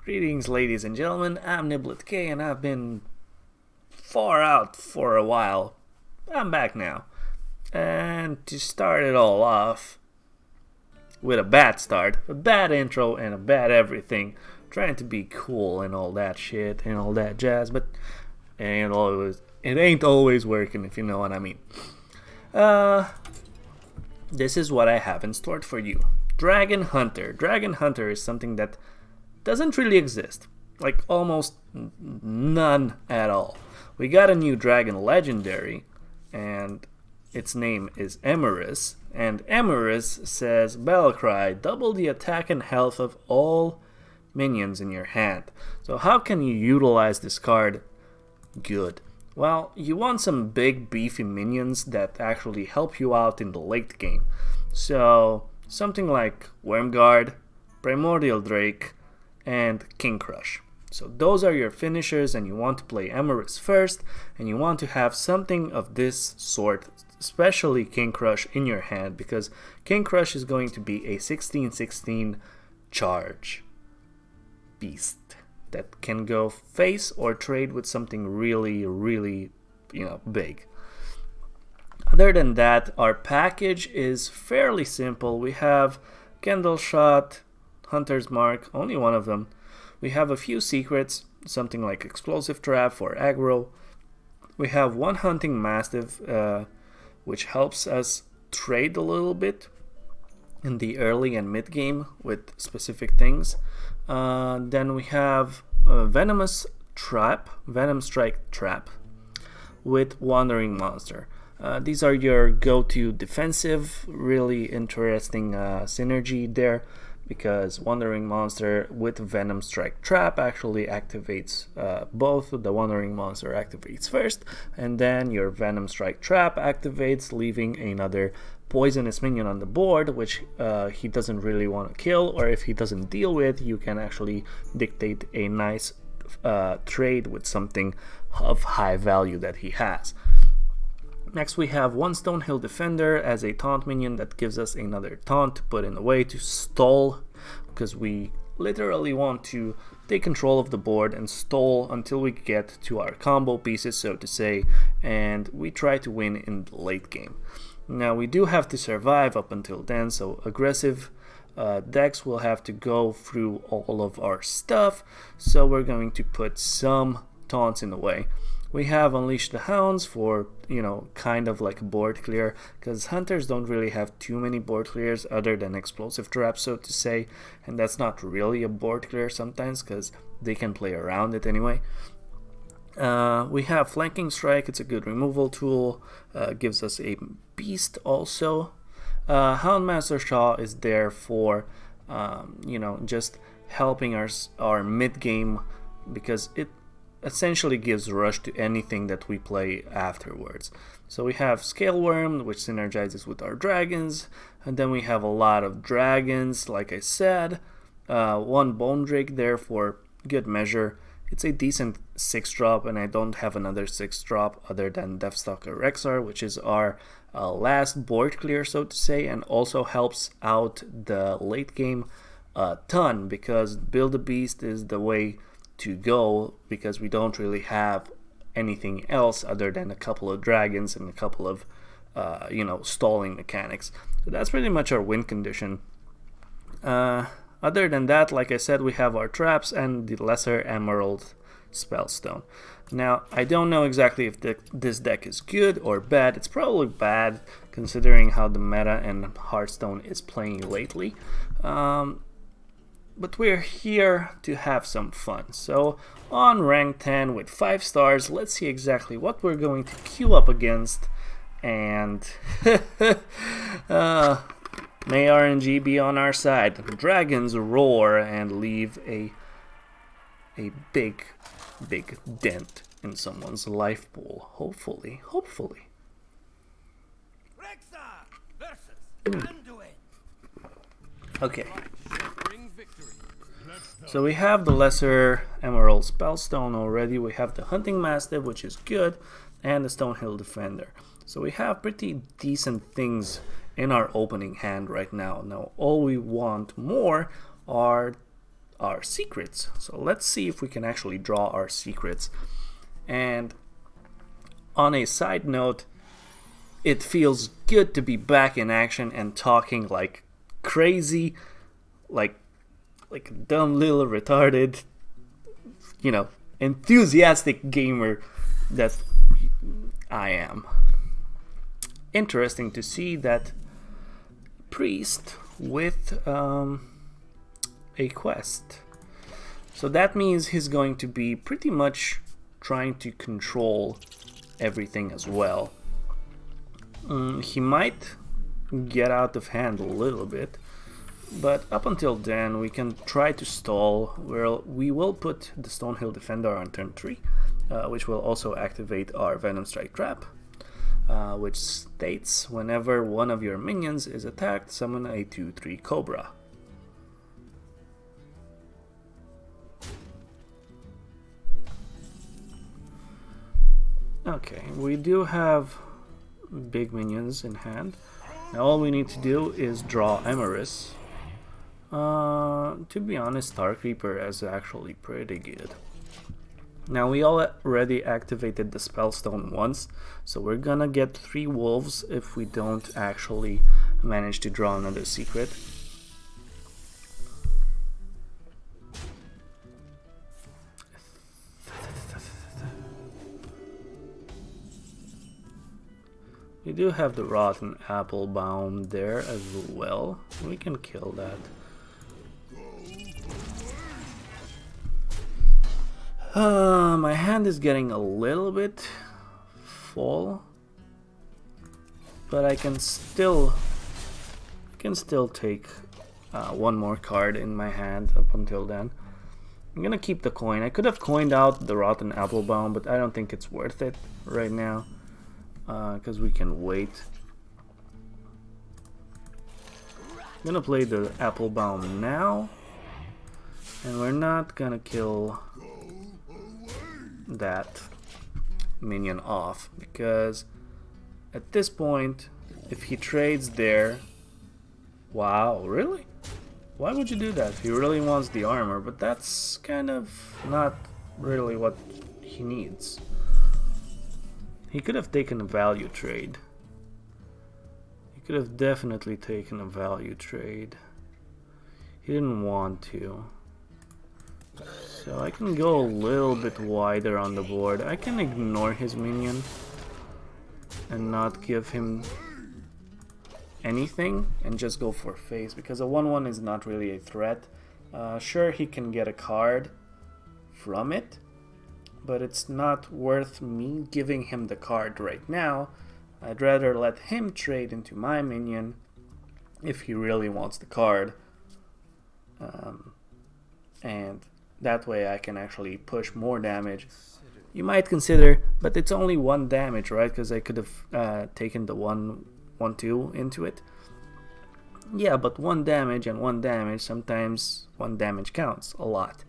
Greetings, ladies and gentlemen. I'm NibletK, and I've been far out for a while. I'm back now. And to start it all off with a bad start, a bad intro, and a bad everything, trying to be cool and all that shit and all that jazz, but it ain't always working, if you know what I mean. This is what I have in store for you. Dragon Hunter. Dragon Hunter is something that doesn't really exist. Like almost none at all. We got a new dragon legendary, and its name is Emeress. And Emeress says, Battle Cry, double the attack and health of all minions in your hand. So how can you utilize this card good? Well, you want some big beefy minions that actually help you out in the late game. So something like Wormguard, Primordial Drake, and King Krush. So those are your finishers, and you want to play Emeress first, and you want to have something of this sort, especially King Krush, in your hand, because King Krush is going to be a 16/16 charge beast that can go face or trade with something really big. Other than that, our package is fairly simple. We have Candle Shot, Hunter's Mark, only one of them. We have a few secrets, something like Explosive Trap for aggro. We have one Hunting Mastiff, which helps us trade a little bit in the early and mid game with specific things. Then we have a Venom Strike Trap with Wandering Monster. These are your go-to defensive, really interesting synergy there, because Wandering Monster with Venom Strike Trap actually activates both. The Wandering Monster activates first, and then your Venom Strike Trap activates, leaving another poisonous minion on the board, which he doesn't really want to kill, or if he doesn't deal with, you can actually dictate a nice trade with something of high value that he has. Next we have one Stonehill Defender as a taunt minion that gives us another taunt to put in a way to stall, because we literally want to take control of the board and stall until we get to our combo pieces, so to say, and we try to win in the late game. Now we do have to survive up until then, so aggressive decks will have to go through all of our stuff, so we're going to put some taunts in the way. We have Unleash the Hounds for, kind of like a board clear, because hunters don't really have too many board clears other than Explosive Trap, so to say, and that's not really a board clear sometimes, because they can play around it anyway. We have Flanking Strike. It's a good removal tool, gives us a beast also. Houndmaster Shaw is there for, just helping our mid-game, because it essentially gives rush to anything that we play afterwards. So we have Scaleworm, which synergizes with our dragons, and then we have a lot of dragons, like I said. One Bone Drake there for good measure. It's a decent 6-drop, and I don't have another 6-drop other than Deathstalker Rexar, which is our last board clear, so to say, and also helps out the late game a ton, because Build a Beast is the way to go, because we don't really have anything else other than a couple of dragons and a couple of stalling mechanics. So that's pretty much our win condition. Other than that, like I said, we have our traps and the Lesser Emerald Spellstone. Now, I don't know exactly if this deck is good or bad. It's probably bad, considering how the meta and Hearthstone is playing lately. But we're here to have some fun. So on rank 10 with 5 stars, let's see exactly what we're going to queue up against. And may RNG be on our side. Dragons roar and leave a big dent in someone's life pool. Hopefully. Okay. So we have the Lesser Emerald Spellstone already. We have the Hunting Mastiff, which is good, and the Stonehill Defender. So we have pretty decent things in our opening hand right now. Now all we want more are our secrets. So let's see if we can actually draw our secrets. And on a side note, it feels good to be back in action and talking like crazy, like a dumb little retarded, enthusiastic gamer that I am. Interesting to see that priest with a quest. So that means he's going to be pretty much trying to control everything as well. He might get out of hand a little bit, but up until then we can try to stall. We will put the Stonehill Defender on turn 3, which will also activate our Venom Strike Trap, which states whenever one of your minions is attacked, summon a 2/3 Cobra. Okay, we do have big minions in hand. Now all we need to do is draw Emeress. To be honest, Star Creeper is actually pretty good. Now we already activated the Spellstone once, so we're gonna get 3 wolves if we don't actually manage to draw another secret. We do have the Rotten Apple Baum there as well. We can kill that. My hand is getting a little bit full, but I can still take one more card in my hand up until then. I'm gonna keep the coin. I could have coined out the Rotten Apple Baum, but I don't think it's worth it right now. Because we can wait. I'm gonna play the Apple Baum now, and we're not gonna kill that minion off, because at this point, if he trades there... Wow, really? Why would you do that? He really wants the armor, but that's kind of not really what he needs. He could have taken a value trade. He could have definitely taken a value trade. He didn't want to. So I can go a little bit wider on the board. I can ignore his minion and not give him anything and just go for face, because a 1/1 is not really a threat. Sure, he can get a card from it, but it's not worth me giving him the card right now. I'd rather let him trade into my minion if he really wants the card. And that way I can actually push more damage. You might consider, but it's only 1 damage, right? Because I could have taken the 1/2 into it. Yeah, but 1 damage and 1 damage, sometimes 1 damage counts a lot.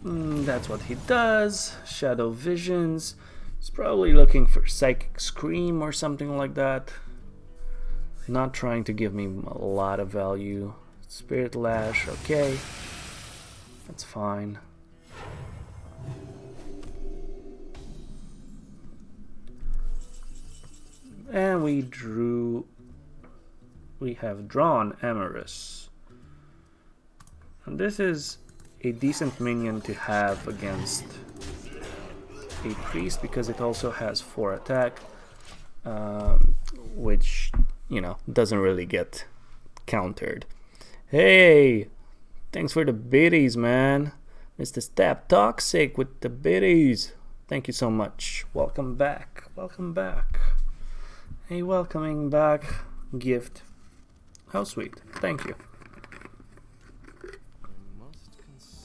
That's what he does. Shadow Visions. He's probably looking for Psychic Scream or something like that. Not trying to give me a lot of value. Spirit Lash, okay. That's fine. And we have drawn Emeress. And this is a decent minion to have against a priest, because it also has 4 attack, which, doesn't really get countered. Hey, thanks for the biddies, man. Mr. Stab Toxic with the biddies. Thank you so much. Welcome back. Welcome back. A welcoming back gift. How sweet. Thank you.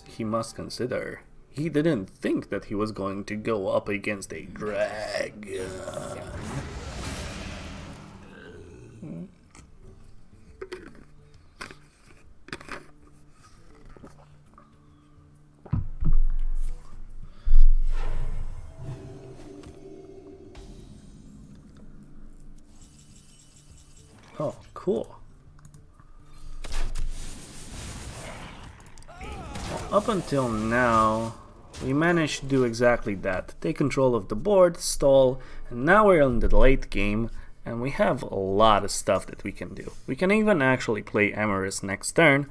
He must consider. He didn't think that he was going to go up against a dragon. Oh, cool. up until now, we managed to do exactly that. Take control of the board, stall, and now we're in the late game, and we have a lot of stuff that we can do. We can even actually play Emeress next turn,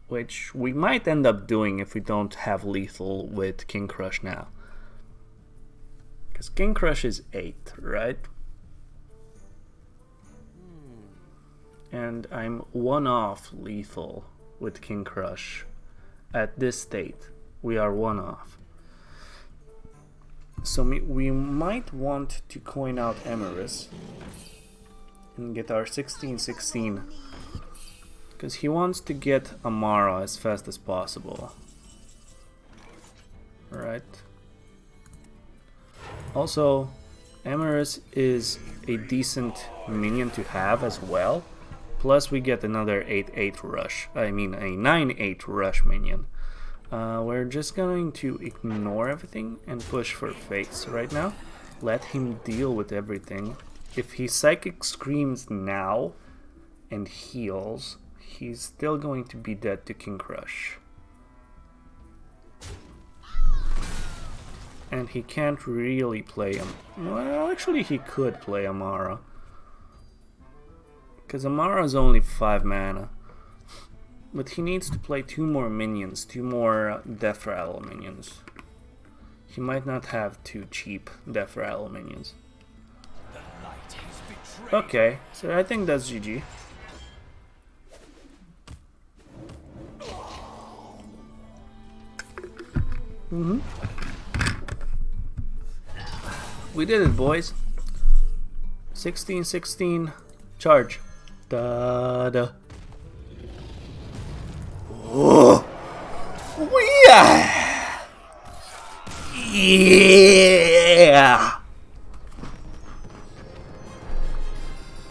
which we might end up doing if we don't have lethal with King Krush now. Because King Krush is 8, right? And I'm 1 off lethal with King Krush. At this state, we are 1 off. So we might want to coin out Emeress and get our 16-16, because he wants to get Amara as fast as possible. Right. Also, Emeress is a decent minion to have as well. Plus we get another 8-8 rush. I mean a 9-8 rush minion. We're just going to ignore everything and push for face right now. Let him deal with everything. If he Psychic Screams now and heals, he's still going to be dead to King Krush. And he can't really play him. Well, actually he could play Amara. Because Amara is only 5 mana. But he needs to play 2 more minions, 2 more Death Rattle minions. He might not have 2 cheap Death Rattle minions. Okay, so I think that's GG. We did it, boys. 16-16, charge. Da-da. Oh. Yeah. Yeah.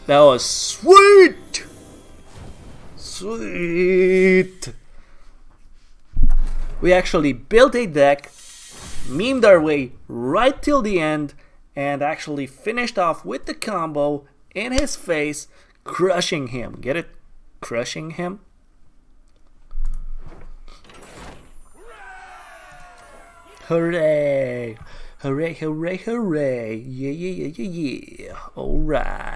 That was sweet. Sweet. We actually built a deck, memed our way right till the end, and actually finished off with the combo in his face, crushing him. Get it? Crushing him? Hooray! Hooray, hooray, hooray! Yeah, yeah, yeah, yeah, yeah. Alright.